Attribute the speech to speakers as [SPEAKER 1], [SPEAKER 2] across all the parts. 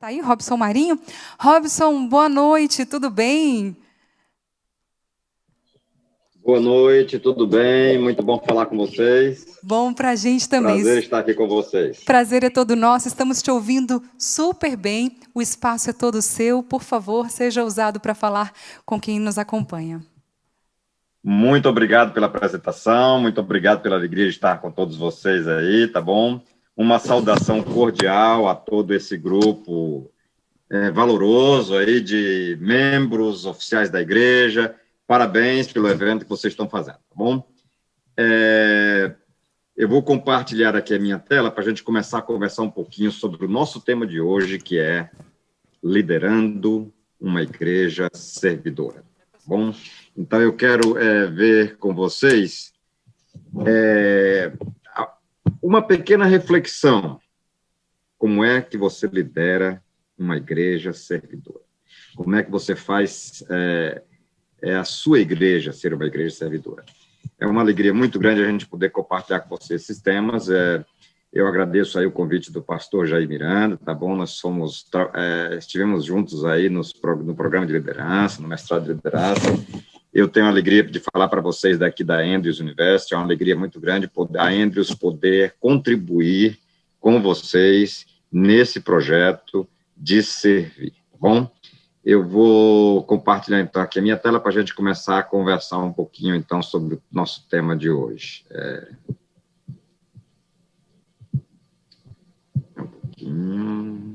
[SPEAKER 1] Tá aí, Robson Marinho? Robson, boa noite, tudo bem?
[SPEAKER 2] Boa noite, tudo bem? Muito bom falar com vocês.
[SPEAKER 1] Bom para a gente também.
[SPEAKER 2] Prazer estar aqui com vocês.
[SPEAKER 1] Prazer é todo nosso, estamos te ouvindo super bem, o espaço é todo seu, por favor, seja usado para falar com quem nos acompanha.
[SPEAKER 2] Muito obrigado pela apresentação, muito obrigado pela alegria de estar com todos vocês aí, tá bom? Uma saudação cordial a todo esse grupo valoroso aí de membros oficiais da igreja. Parabéns pelo evento que vocês estão fazendo, tá bom? Eu vou compartilhar aqui a minha tela para a gente começar a conversar um pouquinho sobre o nosso tema de hoje, que é liderando uma igreja servidora. Tá bom? Então, eu quero ver com vocês uma pequena reflexão. Como é que você lidera uma igreja servidora? Como é que você faz a sua igreja ser uma igreja servidora? É uma alegria muito grande a gente poder compartilhar com você esses temas. Eu agradeço aí o convite do pastor Jair Miranda, tá bom? Nós estivemos juntos aí no programa de liderança, no mestrado de liderança. Eu tenho a alegria de falar para vocês daqui da Andrews University, é uma alegria muito grande a Andrews poder contribuir com vocês nesse projeto de servir, tá bom? Eu vou compartilhar, então, aqui a minha tela para a gente começar a conversar um pouquinho, então, sobre o nosso tema de hoje. Um pouquinho.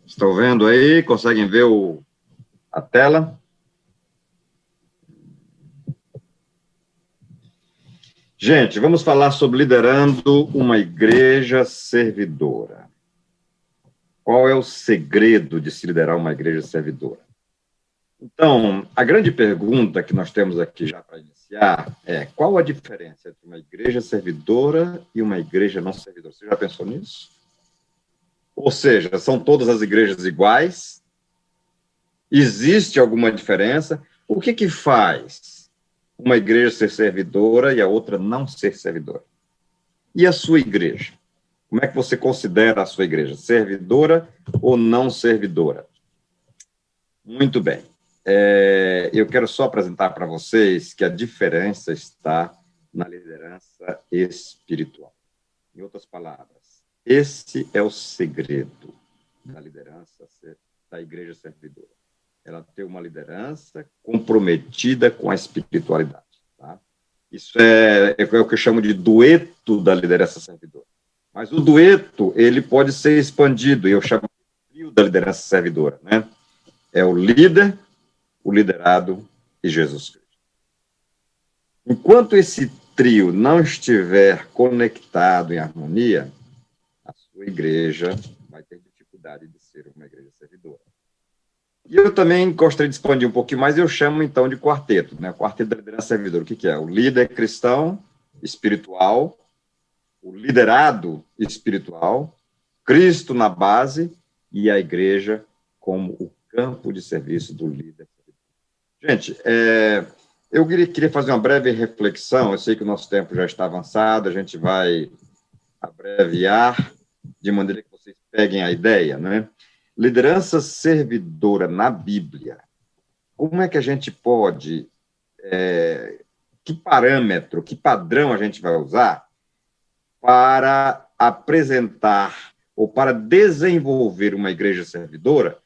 [SPEAKER 2] Estão vendo aí? Conseguem ver a tela? Gente, vamos falar sobre liderando uma igreja servidora. Qual é o segredo de se liderar uma igreja servidora? Então, a grande pergunta que nós temos aqui já para iniciar é: qual a diferença entre uma igreja servidora e uma igreja não servidora? Você já pensou nisso? Ou seja, são todas as igrejas iguais? Existe alguma diferença? O que faz uma igreja ser servidora e a outra não ser servidora? E a sua igreja? Como é que você considera a sua igreja? Servidora ou não servidora? Muito bem. Eu quero só apresentar para vocês que a diferença está na liderança espiritual. Em outras palavras, esse é o segredo da liderança da igreja servidora. Ela ter uma liderança comprometida com a espiritualidade. Tá? Isso é o que eu chamo de dueto da liderança servidora. Mas o dueto, ele pode ser expandido, e eu chamo de trio da liderança servidora. Né? É o líder, o liderado e Jesus Cristo. Enquanto esse trio não estiver conectado em harmonia, a sua igreja vai ter dificuldade de ser uma igreja servidora. E eu também gostaria de expandir um pouquinho mais, eu chamo então de quarteto, né? O quarteto da liderança servidora. O que é? O líder cristão, espiritual, o liderado espiritual, Cristo na base e a igreja como o campo de serviço do líder. Gente, eu queria fazer uma breve reflexão. Eu sei que o nosso tempo já está avançado, a gente vai abreviar de maneira que vocês peguem a ideia, né? Liderança servidora na Bíblia. Como é que a gente pode, que parâmetro, que padrão a gente vai usar para apresentar ou para desenvolver uma igreja servidora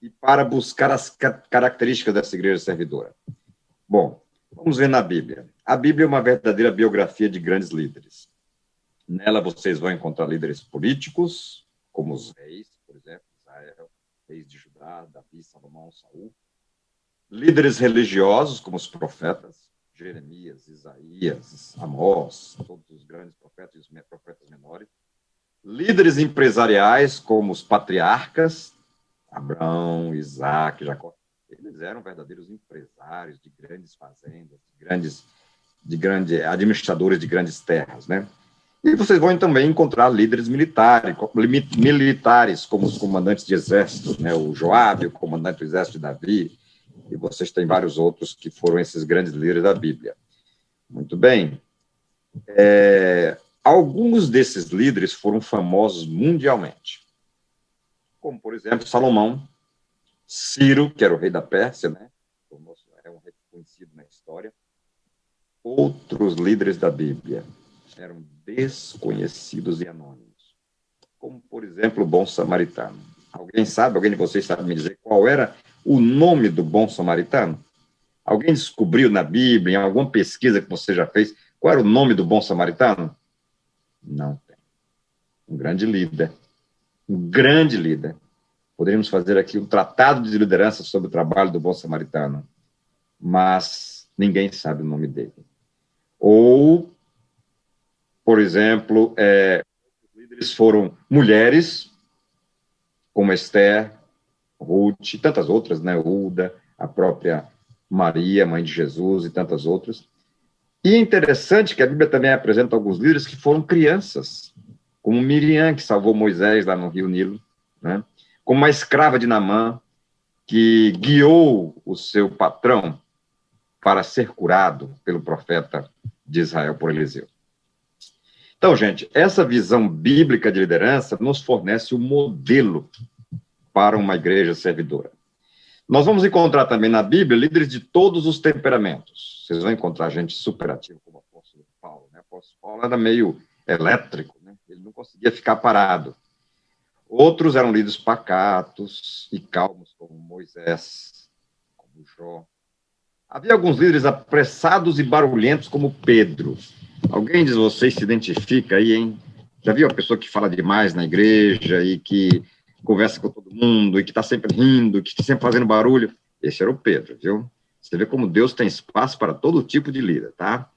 [SPEAKER 2] e para buscar as características dessa igreja servidora? Bom, vamos ver na Bíblia. A Bíblia é uma verdadeira biografia de grandes líderes. Nela vocês vão encontrar líderes políticos, como os reis, por exemplo, Israel, reis de Judá, Davi, Salomão, Saul. Líderes religiosos, como os profetas, Jeremias, Isaías, Amós, todos os grandes profetas e os profetas menores. Líderes empresariais, como os patriarcas, Abraão, Isaac, Jacó. Eles eram verdadeiros empresários de grandes fazendas, de grandes administradores de grandes terras, né? E vocês vão também encontrar líderes militares, como os comandantes de exército, né? O Joabe, o comandante do exército de Davi, e vocês têm vários outros que foram esses grandes líderes da Bíblia. Muito bem. Alguns desses líderes foram famosos mundialmente, como, por exemplo, Salomão, Ciro, que era o rei da Pérsia, né? É um rei conhecido na história. Outros líderes da Bíblia eram desconhecidos e anônimos, como, por exemplo, o bom samaritano. Alguém de vocês sabe me dizer qual era o nome do bom samaritano? Alguém descobriu na Bíblia, em alguma pesquisa que você já fez, qual era o nome do bom samaritano? Não tem. Um grande líder. Um grande líder. Poderíamos fazer aqui um tratado de liderança sobre o trabalho do bom samaritano, mas ninguém sabe o nome dele. Ou, por exemplo, os líderes foram mulheres, como Esther, Ruth, e tantas outras, né? Ulda, a própria Maria, mãe de Jesus, e tantas outras. E é interessante que a Bíblia também apresenta alguns líderes que foram crianças, como Miriam, que salvou Moisés lá no Rio Nilo, né? Como uma escrava de Naamã, que guiou o seu patrão para ser curado pelo profeta de Israel, por Eliseu. Então, gente, essa visão bíblica de liderança nos fornece um modelo para uma igreja servidora. Nós vamos encontrar também na Bíblia líderes de todos os temperamentos. Vocês vão encontrar gente superativa, como o apóstolo Paulo, né? O apóstolo Paulo era meio elétrico, né? Ele não conseguia ficar parado. Outros eram líderes pacatos e calmos, como Moisés, como Jó. Havia alguns líderes apressados e barulhentos, como Pedro. Alguém de vocês se identifica aí, hein? Já viu a pessoa que fala demais na igreja e que conversa com todo mundo e que está sempre rindo, que está sempre fazendo barulho? Esse era o Pedro, viu? Você vê como Deus tem espaço para todo tipo de líder, tá?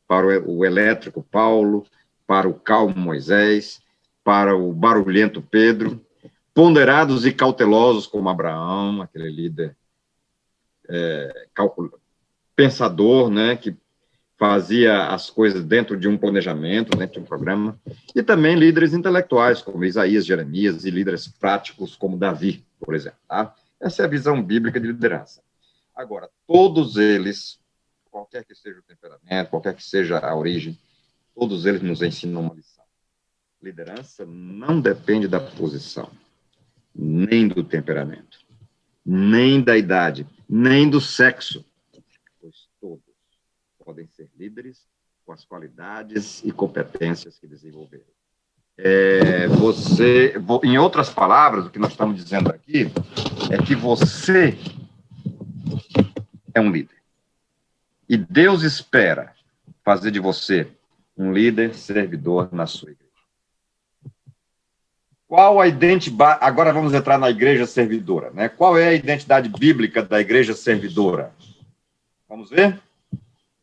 [SPEAKER 2] Para o elétrico Paulo, para o calmo Moisés, para o barulhento Pedro, ponderados e cautelosos como Abraão, aquele líder pensador, né, que fazia as coisas dentro de um planejamento, dentro de um programa, e também líderes intelectuais, como Isaías, Jeremias, e líderes práticos, como Davi, por exemplo. Tá? Essa é a visão bíblica de liderança. Agora, todos eles, qualquer que seja o temperamento, qualquer que seja a origem, todos eles nos ensinam uma lição. Liderança não depende da posição, nem do temperamento, nem da idade, nem do sexo, pois todos podem ser líderes com as qualidades e competências que desenvolveram. Em outras palavras, o que nós estamos dizendo aqui é que você é um líder. E Deus espera fazer de você um líder servidor na sua igreja. Qual a identidade... Agora vamos entrar na igreja servidora, né? Qual é a identidade bíblica da igreja servidora? Vamos ver?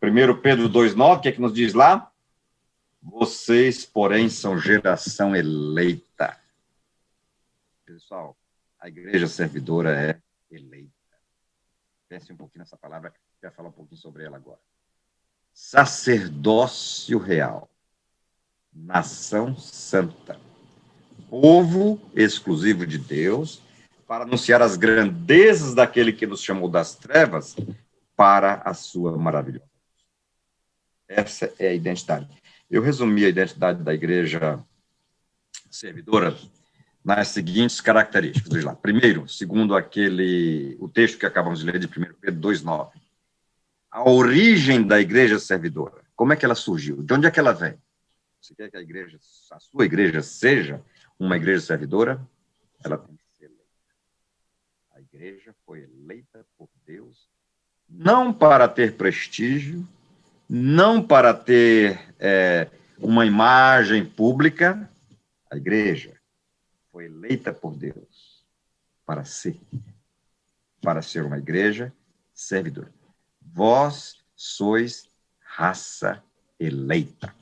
[SPEAKER 2] 1 Pedro 2,9, o que é que nos diz lá? Vocês, porém, são geração eleita. Pessoal, a igreja servidora é eleita. Pense um pouquinho nessa palavra, quero falar um pouquinho sobre ela agora. Sacerdócio real. Nação santa. Povo exclusivo de Deus, para anunciar as grandezas daquele que nos chamou das trevas para a sua maravilhosa. Essa é a identidade. Eu resumi a identidade da igreja servidora nas seguintes características. Veja lá. Primeiro, segundo o texto que acabamos de ler de 1 Pedro 2,9. A origem da igreja servidora. Como é que ela surgiu? De onde é que ela vem? Você quer que a sua igreja seja uma igreja servidora? Ela tem que ser eleita. A igreja foi eleita por Deus, não para ter prestígio, não para ter uma imagem pública. A igreja foi eleita por Deus para ser uma igreja servidora. Vós sois raça eleita.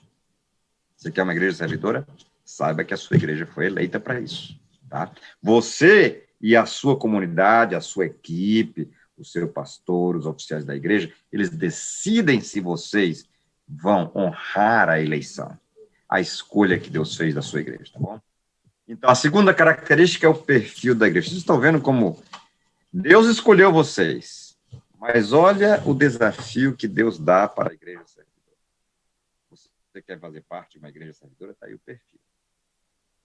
[SPEAKER 2] Você quer uma igreja servidora? Saiba que a sua igreja foi eleita para isso. Tá? Você e a sua comunidade, a sua equipe, o seu pastor, os oficiais da igreja, eles decidem se vocês vão honrar a eleição. a escolha que Deus fez da sua igreja, tá bom? Então, a segunda característica é o perfil da igreja. Vocês estão vendo como Deus escolheu vocês, mas olha o desafio que Deus dá para a igreja servidora. Você quer fazer parte de uma igreja servidora? Está aí o perfil.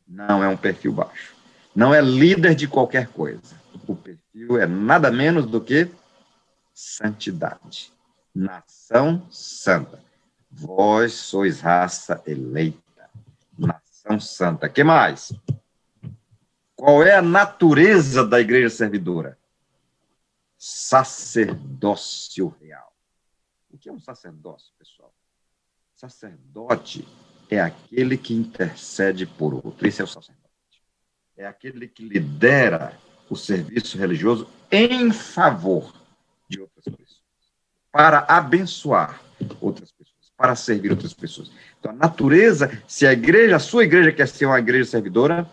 [SPEAKER 2] Não é um perfil baixo. Não é líder de qualquer coisa. O perfil é nada menos do que santidade. Nação santa. Vós sois raça eleita. Nação santa. Que mais? Qual é a natureza da igreja servidora? Sacerdócio real. O que é um sacerdócio, pessoal? Sacerdote é aquele que intercede por outro. Esse é o sacerdote. É aquele que lidera o serviço religioso em favor de outras pessoas, para abençoar outras pessoas, para servir outras pessoas. Então, a natureza, se a sua igreja quer ser uma igreja servidora,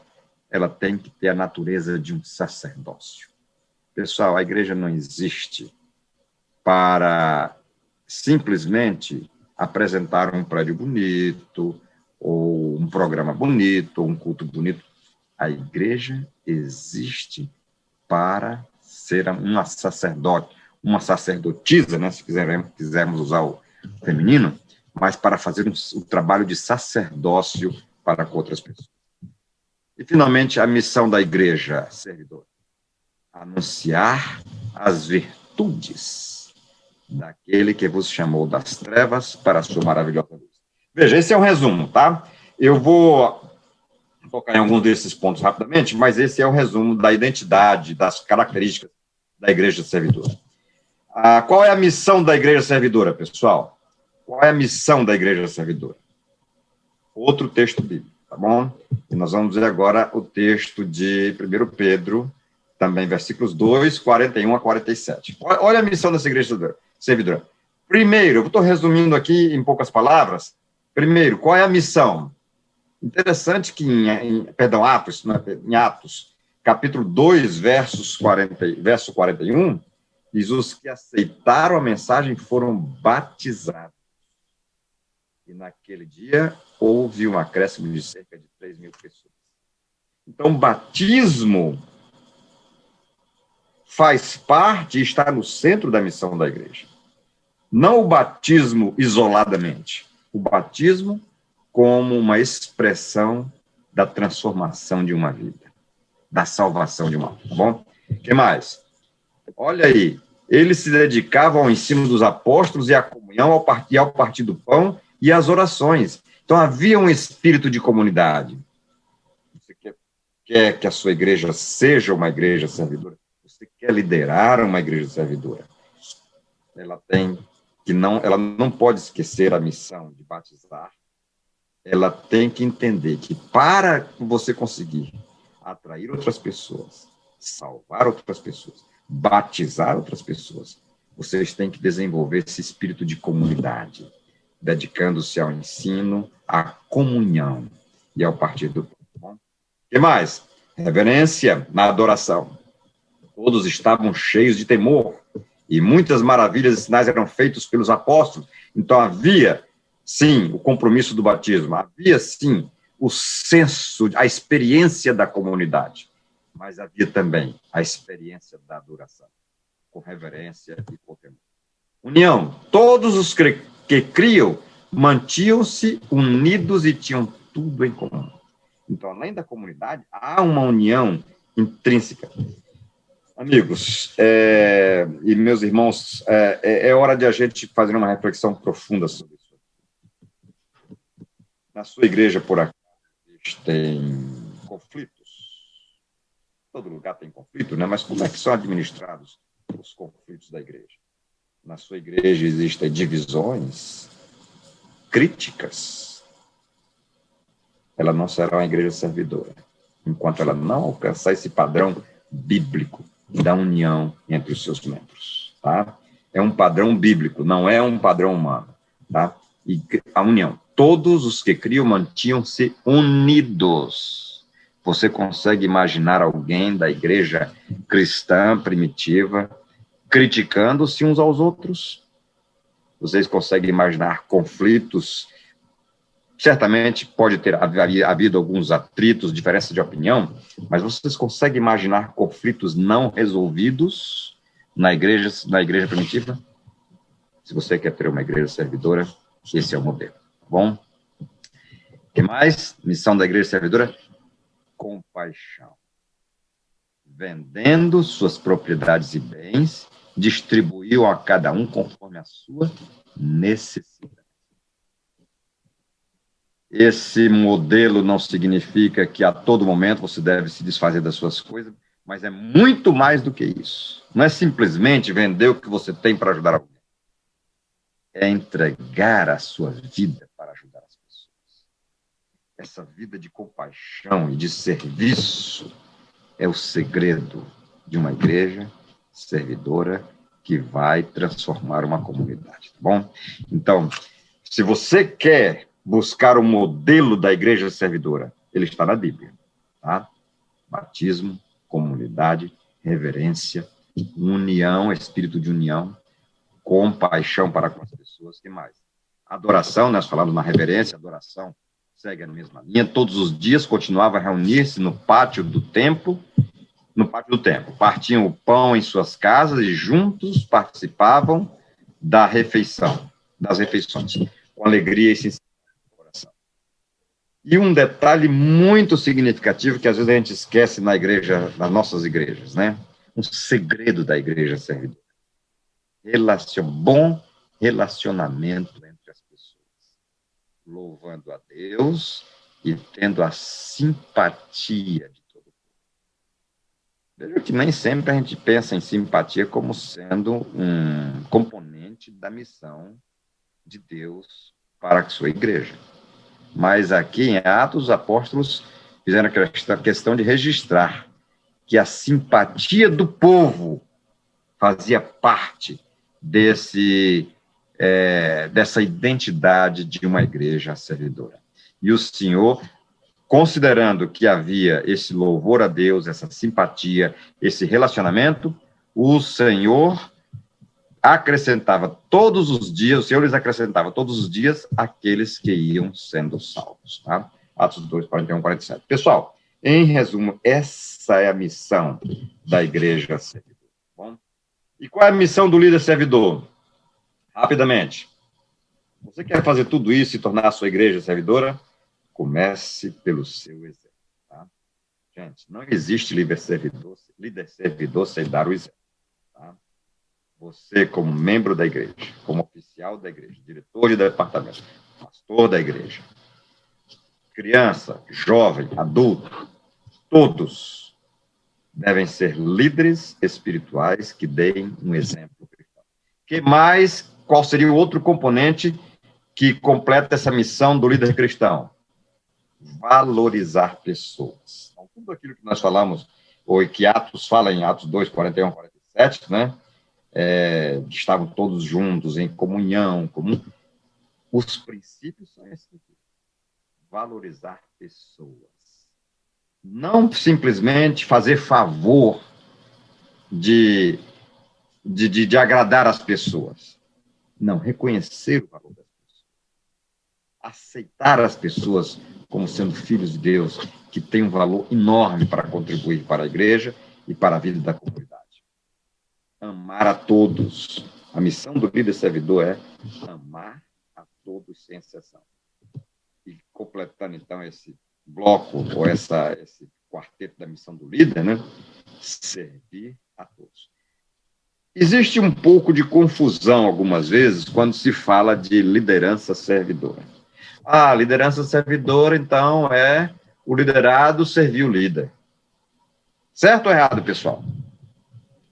[SPEAKER 2] ela tem que ter a natureza de um sacerdócio. Pessoal, a igreja não existe para simplesmente apresentar um prédio bonito, ou um programa bonito, ou um culto bonito. A igreja existe para ser uma sacerdote, uma sacerdotisa, né, se quisermos usar o feminino, mas para fazer um trabalho de sacerdócio para com outras pessoas. E, finalmente, a missão da igreja servidora: anunciar as virtudes daquele que vos chamou das trevas para a sua maravilhosa luz. Veja, esse é um resumo, tá? Eu vou tocar em alguns desses pontos rapidamente, mas esse é o resumo da identidade, das características da igreja servidora. Qual é a missão da igreja servidora, pessoal? Qual é a missão da igreja servidora? Outro texto bíblico, tá bom? E nós vamos ver agora o texto de 1 Pedro, também versículos 2, 41 a 47. Olha a missão dessa igreja servidora. Primeiro, eu estou resumindo aqui em poucas palavras. Primeiro, qual é a missão? Interessante que em Atos, capítulo 2, verso 41, diz: os que aceitaram a mensagem foram batizados. E naquele dia houve um acréscimo de cerca de 3.000 pessoas. Então, batismo faz parte e está no centro da missão da igreja. Não o batismo isoladamente. O batismo como uma expressão da transformação de uma vida, da salvação de uma vida, tá bom? O que mais? Olha aí, eles se dedicavam ao ensino dos apóstolos e à comunhão, ao partir do pão e às orações. Então, havia um espírito de comunidade. Você quer que a sua igreja seja uma igreja servidora? Você quer liderar uma igreja servidora? Ela não pode esquecer a missão de batizar. Ela tem que entender que para você conseguir atrair outras pessoas, salvar outras pessoas, batizar outras pessoas, vocês têm que desenvolver esse espírito de comunidade, dedicando-se ao ensino, à comunhão e ao partir do pão. O que mais? Reverência na adoração. Todos estavam cheios de temor e muitas maravilhas e sinais eram feitos pelos apóstolos. Então havia, sim, o compromisso do batismo, havia, sim, o senso, a experiência da comunidade, mas havia também a experiência da adoração, com reverência e com temor. União, todos os que criam mantinham-se unidos e tinham tudo em comum. Então, além da comunidade, há uma união intrínseca. Amigos e meus irmãos, é hora de a gente fazer uma reflexão profunda sobre isso. Na sua igreja, por acaso, tem conflitos? Todo lugar tem conflito, né? Mas como é que são administrados os conflitos da igreja? Na sua igreja existem divisões, críticas. Ela não será uma igreja servidora, enquanto ela não alcançar esse padrão bíblico da união entre os seus membros, tá? É um padrão bíblico, não é um padrão humano, tá? E a união. Todos os que criam mantinham-se unidos. Você consegue imaginar alguém da igreja cristã primitiva criticando-se uns aos outros? Vocês conseguem imaginar conflitos certamente pode ter havido alguns atritos, diferenças de opinião, mas vocês conseguem imaginar conflitos não resolvidos na igreja primitiva? Se você quer ter uma igreja servidora, esse é o modelo, tá bom? O que mais? Missão da igreja servidora? Compaixão. Vendendo suas propriedades e bens, distribuiu a cada um conforme a sua necessidade. Esse modelo não significa que a todo momento você deve se desfazer das suas coisas, mas é muito mais do que isso. Não é simplesmente vender o que você tem para ajudar alguém. É entregar a sua vida para ajudar as pessoas. Essa vida de compaixão e de serviço é o segredo de uma igreja servidora que vai transformar uma comunidade, tá bom? Então, se você quer buscar o modelo da igreja servidora, ele está na Bíblia, tá? Batismo, comunidade, reverência, união, espírito de união, compaixão para com as pessoas, o que mais? Adoração, nós falamos na reverência, adoração segue a mesma linha, todos os dias continuava a reunir-se no pátio do templo, partiam o pão em suas casas e juntos participavam das refeições, com alegria e sinceridade do coração. E um detalhe muito significativo que às vezes a gente esquece nas nossas igrejas, né? Um segredo da igreja servidora. Bom relacionamento entre as pessoas, louvando a Deus e tendo a simpatia de todo mundo. Veja que nem sempre a gente pensa em simpatia como sendo um componente da missão de Deus para a sua igreja. Mas aqui em Atos, os apóstolos fizeram a questão de registrar que a simpatia do povo fazia parte dessa identidade de uma igreja servidora. E o Senhor, considerando que havia esse louvor a Deus, essa simpatia, esse relacionamento, o Senhor acrescentava todos os dias, o Senhor lhes acrescentava todos os dias aqueles que iam sendo salvos, tá? Atos 2, 41, 47. Pessoal, em resumo, essa é a missão da igreja servidora. Bom? E qual é a missão do líder servidor? Rapidamente. Você quer fazer tudo isso e tornar a sua igreja servidora? Comece pelo seu exemplo. Tá? Gente, não existe líder servidor sem dar o exemplo. Tá? Você, como membro da igreja, como oficial da igreja, diretor de departamento, pastor da igreja, criança, jovem, adulto, todos devem ser líderes espirituais que deem um exemplo cristão. Qual seria o outro componente que completa essa missão do líder cristão? Valorizar pessoas. Então, tudo aquilo que nós falamos, ou que Atos fala em Atos 2, 41, 47, né? Que estavam todos juntos, em comunhão, comum. Os princípios são esses aqui. Valorizar pessoas. Não simplesmente fazer favor de agradar as pessoas. Não, reconhecer o valor das pessoas. Aceitar as pessoas como sendo filhos de Deus, que têm um valor enorme para contribuir para a igreja e para a vida da comunidade. Amar a todos. A missão do líder servidor é amar a todos sem exceção. E completando, então, esse bloco, ou esse quarteto da missão do líder, né? Servir a todos. Existe um pouco de confusão, algumas vezes, quando se fala de liderança servidora. Liderança servidora, então, é o liderado servir o líder. Certo ou errado, pessoal?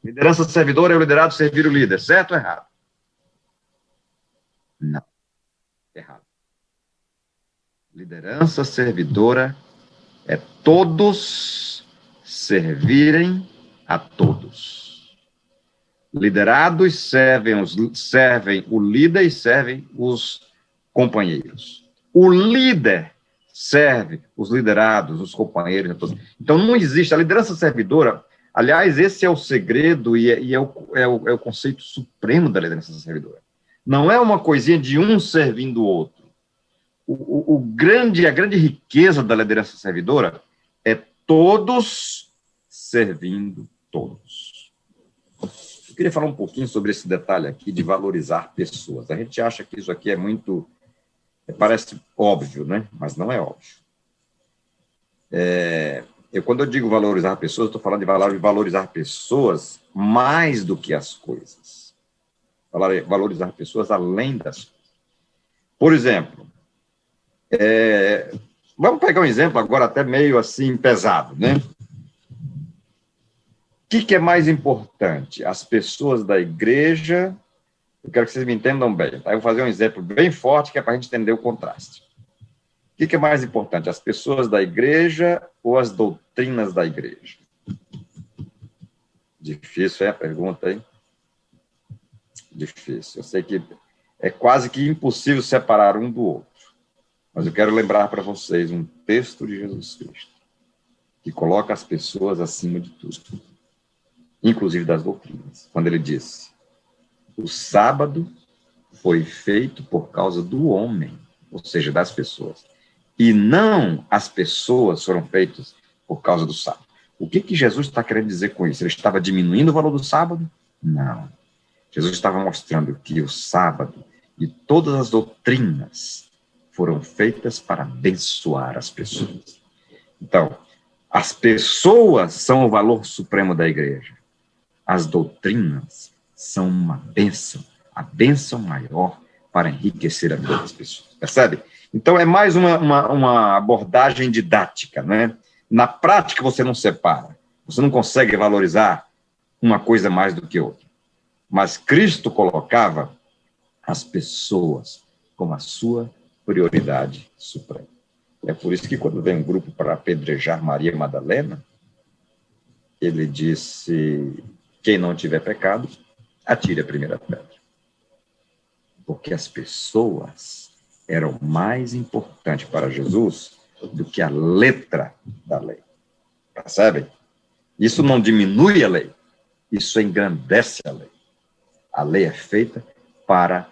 [SPEAKER 2] Liderança servidora é o liderado servir o líder. Certo ou errado? Não. Errado. Liderança servidora é todos servirem a todos. Liderados servem o líder e servem os companheiros. O líder serve os liderados, os companheiros, a todos. Então, não existe a liderança servidora. Aliás, esse é o segredo e é o conceito supremo da liderança servidora. Não é uma coisinha de um servindo o outro. a grande riqueza da liderança servidora é todos servindo todos. Eu queria falar um pouquinho sobre esse detalhe aqui de valorizar pessoas. A gente acha que isso aqui é muito... parece óbvio, né? Mas não é óbvio. Quando eu digo valorizar pessoas, estou falando de valorizar pessoas mais do que as coisas. Valorizar pessoas além das coisas. Por exemplo, vamos pegar um exemplo agora até meio assim pesado, né? O que é mais importante? As pessoas da igreja... Eu quero que vocês me entendam bem, tá? Eu vou fazer um exemplo bem forte que é para a gente entender o contraste. O que é mais importante, as pessoas da igreja ou as doutrinas da igreja? Difícil é a pergunta, hein? Difícil. Eu sei que é quase que impossível separar um do outro. Mas eu quero lembrar para vocês um texto de Jesus Cristo, que coloca as pessoas acima de tudo, inclusive das doutrinas. Quando ele disse, o sábado foi feito por causa do homem, ou seja, das pessoas. E não as pessoas foram feitas por causa do sábado. O que Jesus está querendo dizer com isso? Ele estava diminuindo o valor do sábado? Não. Jesus estava mostrando que o sábado e todas as doutrinas foram feitas para abençoar as pessoas. Então, as pessoas são o valor supremo da igreja. As doutrinas são uma bênção, a bênção maior para enriquecer a vida das pessoas. Percebe? Então, é mais uma abordagem didática, né? Na prática, você não separa. Você não consegue valorizar uma coisa mais do que outra. Mas Cristo colocava as pessoas como a sua prioridade suprema. É por isso que, quando vem um grupo para apedrejar Maria Madalena, ele disse, quem não tiver pecado, atire a primeira pedra. Porque as pessoas eram mais importantes para Jesus do que a letra da lei. Percebem? Isso não diminui a lei, isso engrandece a lei. A lei é feita para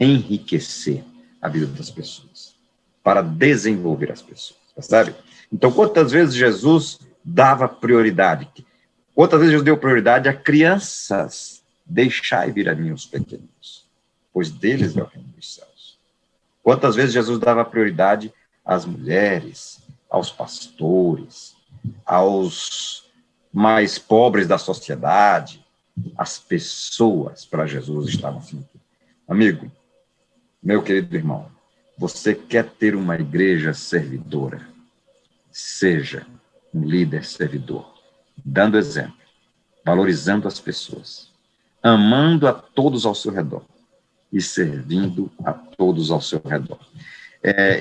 [SPEAKER 2] enriquecer a vida das pessoas, para desenvolver as pessoas, percebe? Então, quantas vezes Jesus dava prioridade? Quantas vezes Jesus deu prioridade a crianças? Deixai vir a mim os pequenos, pois deles é o reino dos céus. Quantas vezes Jesus dava prioridade às mulheres, aos pastores, aos mais pobres da sociedade? As pessoas para Jesus estavam assim. Amigo, meu querido irmão, você quer ter uma igreja servidora? Seja um líder servidor, dando exemplo, valorizando as pessoas, amando a todos ao seu redor e servindo a todos ao seu redor.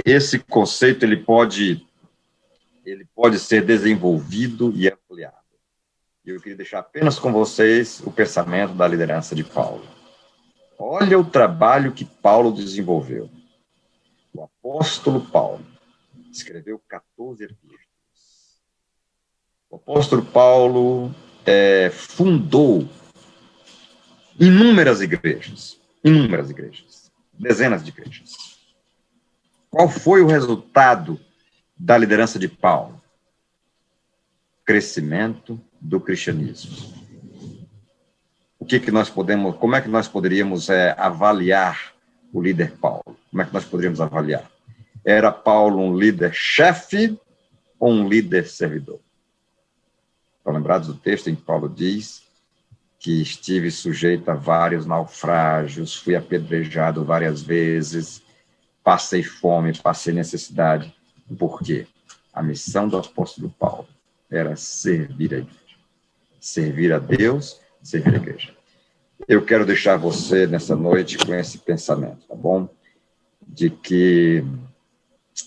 [SPEAKER 2] Esse conceito ele pode ser desenvolvido e ampliado. E eu queria deixar apenas com vocês o pensamento da liderança de Paulo. Olha o trabalho que Paulo desenvolveu. O apóstolo Paulo escreveu 14 epístolas. O apóstolo Paulo fundou inúmeras igrejas, dezenas de igrejas. Qual foi o resultado da liderança de Paulo? Crescimento do cristianismo. Como é que nós poderíamos avaliar o líder Paulo? Como é que nós poderíamos avaliar? Era Paulo um líder chefe ou um líder servidor? Estão lembrados do texto em que Paulo diz que estive sujeito a vários naufrágios, fui apedrejado várias vezes, passei fome, passei necessidade. Por quê? A missão do apóstolo Paulo era servir a igreja. Servir a Deus, servir a igreja. Eu quero deixar você nessa noite com esse pensamento, tá bom?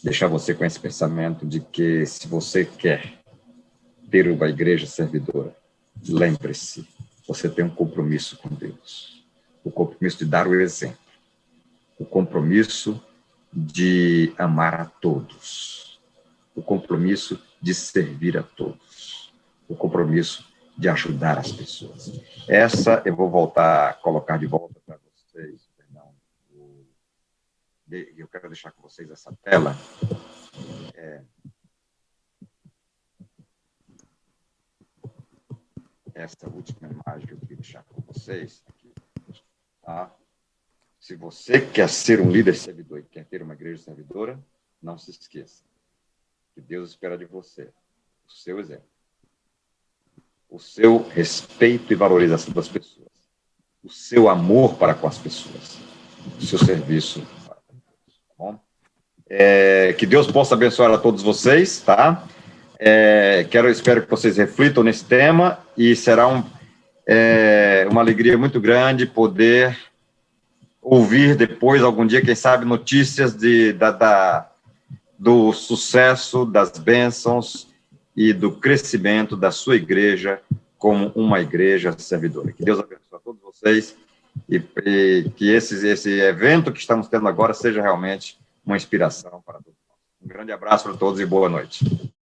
[SPEAKER 2] Deixar você com esse pensamento de que se você quer ter uma igreja servidora, lembre-se, você tem um compromisso com Deus. O compromisso de dar o exemplo. O compromisso de amar a todos. O compromisso de servir a todos. O compromisso de ajudar as pessoas. Essa eu vou colocar de volta para vocês, eu quero deixar com vocês essa tela. Essa última imagem que eu queria deixar com vocês aqui, tá? Se você quer ser um líder servidor e quer ter uma igreja servidora, não se esqueça que Deus espera de você o seu exemplo, o seu respeito e valorização das pessoas, o seu amor para com as pessoas, o seu serviço para com Deus, tá bom? Que Deus possa abençoar a todos vocês, tá? Espero que vocês reflitam nesse tema e será uma alegria muito grande poder ouvir depois, algum dia, quem sabe, notícias do sucesso, das bênçãos e do crescimento da sua igreja como uma igreja servidora. Que Deus abençoe a todos vocês e que esse evento que estamos tendo agora seja realmente uma inspiração para todos nós. Um grande abraço para todos e boa noite.